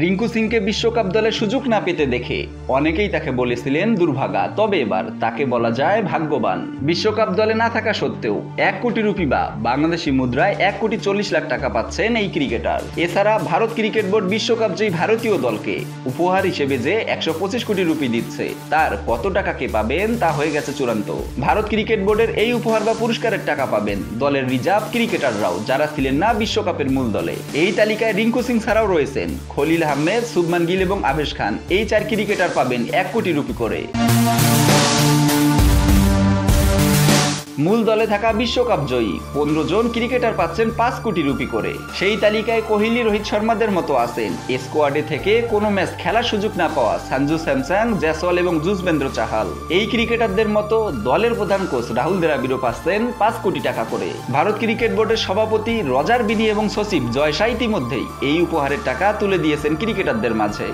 রিঙ্কু সিংকে বিশ্বকাপ দলে সুযোগ না পেতে দেখে অনেকেই তাকে বলেছিলেন দুর্ভাগা, তবে এবার তাকে বলা যায় ভাগ্যবান। বিশ্বকাপ দলে না থাকা সত্ত্বেও 1 কোটি রুপি বা বাংলাদেশি মুদ্রায় 1,40,00,000 টাকা পাচ্ছেন এই ক্রিকেটার। এছাড়া ভারত ক্রিকেট বোর্ড বিশ্বকাপ জয়ী ভারতীয় দলকে উপহার হিসেবে যে 125 কোটি রুপি দিচ্ছে, তার কত টাকাকে পাবেন তা হয়ে গেছে চূড়ান্ত। ভারত ক্রিকেট বোর্ডের এই উপহার বা পুরস্কারের টাকা পাবেন দলের রিজার্ভ ক্রিকেটাররাও, যারা ছিলেন না বিশ্বকাপের মূল দলে। এই তালিকায় রিঙ্কু সিং ছাড়াও রয়েছেন খলিল আহমেদ, শুভমান গিল এবং আবেশ খান। এই 4 ক্রিকেটার পাবেন 1 কোটি রুপি করে। মূল দলে থাকা বিশ্বকাপ জয়ী 15 জন ক্রিকেটার পাচ্ছেন 5 কোটি রুপি করে। সেই তালিকায় কোহলি, রোহিত শর্মাদের মতো আছেন স্কোয়াডে থেকে কোনো ম্যাচ খেলার সুযোগ না পাওয়া সঞ্জু স্যামসন, জয়সওয়াল এবং যুজবেন্দ্র চাহাল। এই ক্রিকেটারদের মতো দলের প্রধান কোচ রাহুল দ্রাবিড়ও পাচ্ছেন 5 কোটি টাকা করে। ভারত ক্রিকেট বোর্ডের সভাপতি রজার বিনি এবং সচিব জয় শাহ ইতিমধ্যেই এই উপহারের টাকা তুলে দিয়েছেন ক্রিকেটারদের মাঝে।